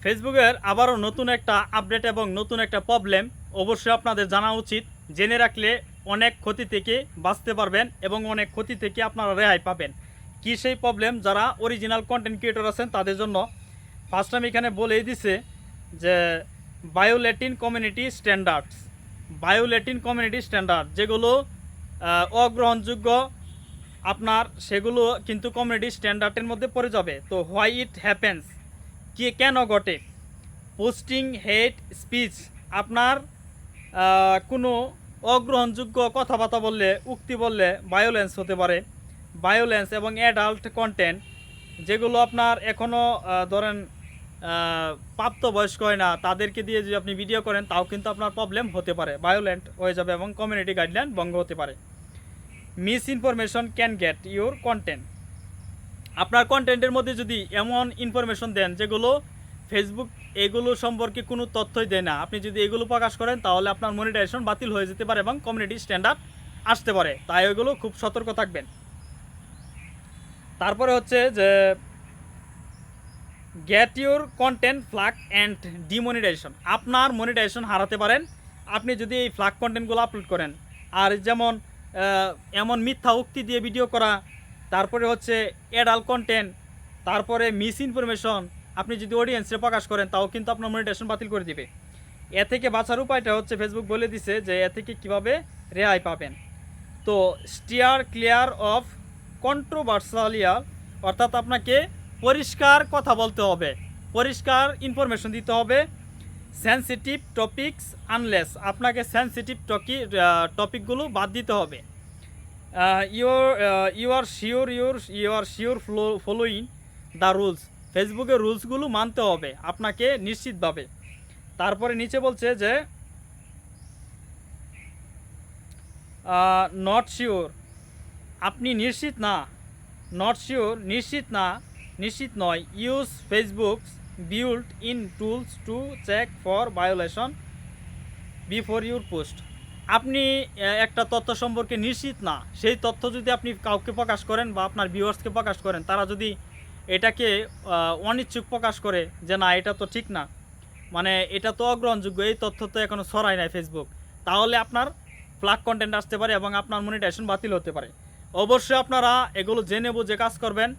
ফেসবুকের আবারও নতুন একটা আপডেট এবং নতুন একটা প্রবলেম অবশ্যই আপনাদের জানা উচিত। জেনে রাখলে অনেক ক্ষতি থেকে বাঁচতে পারবেন এবং অনেক ক্ষতি থেকে আপনারা রেহাই পাবেন। কি সেই প্রবলেম? যারা অরিজিনাল কন্টেন্ট ক্রিয়েটর আছেন তাদের জন্য ফার্স্ট আমি এখানে বলেই দিছে যে বায়োলেটিন কমিউনিটি স্ট্যান্ডার্ডস, বায়োলেটিন কমিউনিটি স্ট্যান্ডার্ড যেগুলো অগ্রহণযোগ্য আপনার, সেগুলো কিন্তু কমিউনিটি স্ট্যান্ডার্ডের মধ্যে পড়ে যাবে। তো হোয়াই ইট হ্যাপেন্স, কি কেন ঘটে? পোস্টিং হেট স্পিচ, আপনার কোনো অগ্রহণযোগ্য কথাবার্তা বললে, উক্তি বললে ভায়োলেন্স হতে পারে। ভায়োলেন্স এবং অ্যাডাল্ট কন্টেন্ট যেগুলো আপনার এখনও ধরেন প্রাপ্তবয়স্ক হয় না, তাদেরকে দিয়ে যদি আপনি ভিডিও করেন তাও কিন্তু আপনার প্রবলেম হতে পারে, ভায়োলেন্ট হয়ে যাবে এবং কমিউনিটি গাইডলাইন ভঙ্গ হতে পারে। Miss information can get your content, আপনার কন্টেন্টের মধ্যে যদি এমন ইনফরমেশন দেন যেগুলো ফেসবুক এগুলো সম্পর্কে কোনো তথ্যই দেয় না, আপনি যদি এগুলো প্রকাশ করেন তাহলে আপনার মনিটাইজেশন বাতিল হয়ে যেতে পারে এবং কমিউনিটি স্ট্যান্ডার্ড আসতে পারে, তাই ওইগুলো খুব সতর্ক থাকবেন। তারপরে হচ্ছে যে get your content flag and demonetisation, আপনার মনিটাইজেশন হারাতে পারেন আপনি যদি এই ফ্ল্যাগ কন্টেন্টগুলো আপলোড করেন। আর যেমন এমন মিথ্যা উক্তি দিয়ে ভিডিও করা, তারপরে হচ্ছে অ্যাডাল্ট কন্টেন্ট, তারপরে মিস ইনফরমেশন আপনি যদি অডিয়েন্সে প্রকাশ করেন তাও কিন্তু আপনার মনিটাইজেশন বাতিল করে দিবে। এ থেকে বাঁচার উপায়টা হচ্ছে ফেসবুক বলে দিছে যে এ থেকে কীভাবে রেহাই পাবেন। তো স্টিয়ার ক্লিয়ার অফ কন্ট্রোভার্সালিয়াল, অর্থাৎ আপনাকে পরিষ্কার কথা বলতে হবে, পরিষ্কার ইনফরমেশন দিতে হবে। সেন্সিটিভ টপিকস আনলেস, আপনাকে সেন্সিটিভ টপিকগুলো বাদ দিতে হবে। You are sure following the rules, ফেসবুকের রুলসগুলো মানতে হবে আপনাকে নিশ্চিতভাবে। তারপরে নিচে বলছে যে নট শিওর, আপনি নিশ্চিত না, নট শিওর নিশ্চিত না, নিশ্চিত নয়। Use Facebook built in tools to check for violation before your post, আপনি একটা তথ্য সম্পর্কে নিশ্চিত না, সেই তথ্য যদি আপনি কাউকে প্রকাশ করেন বা আপনার ভিউয়ার্সকে প্রকাশ করেন, তারা যদি এটাকে অনিচ্ছুক প্রকাশ করে যে না এটা তো ঠিক না, মানে এটা তো অগ্রহণযোগ্য, এই তথ্য তো এখনও ছড়ায় নাই ফেসবুক, তাহলে আপনার ফ্ল্যাগ কন্টেন্ট আসতে পারে এবং আপনার মনিটাইজেশন বাতিল হতে পারে। অবশ্যই আপনারা এগুলো জেনে বুঝে কাজ করবেন,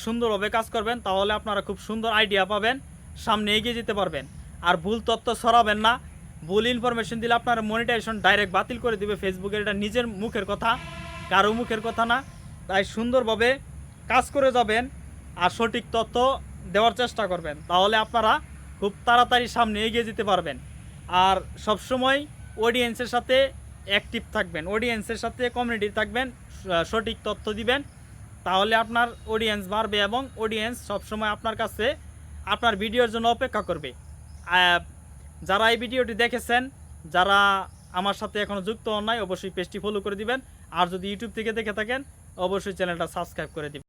সুন্দরভাবে কাজ করবেন, তাহলে আপনারা খুব সুন্দর আইডিয়া পাবেন, সামনে এগিয়ে যেতে পারবেন। আর ভুল তথ্য ছড়াবেন না, ভুল ইনফরমেশন দিলে আপনার মনিটাইজেশন ডাইরেক্ট বাতিল করে দিবে ফেসবুকের, এটা নিজের মুখের কথা, কারো মুখের কথা না। তাই সুন্দরভাবে কাজ করে যাবেন আর সঠিক তথ্য দেওয়ার চেষ্টা করবেন, তাহলে আপনারা খুব তাড়াতাড়ি সামনে এগিয়ে যেতে পারবেন। আর সবসময় অডিয়েন্সের সাথে অ্যাক্টিভ থাকবেন, অডিয়েন্সের সাথে কমিউনিটি থাকবেন, সঠিক তথ্য দিবেন, তাহলে আপনার অডিয়েন্স বাড়বে এবং অডিয়েন্স সবসময় আপনার কাছে আপনার ভিডিওর জন্য অপেক্ষা করবে। যারা এই ভিডিওটি দেখেছেন, যারা আমার সাথে এখনও যুক্ত হন নাই, অবশ্যই পেজটি ফলো করে দিবেন। আর যদি ইউটিউব থেকে দেখে থাকেন অবশ্যই চ্যানেলটা সাবস্ক্রাইব করে দিবেন।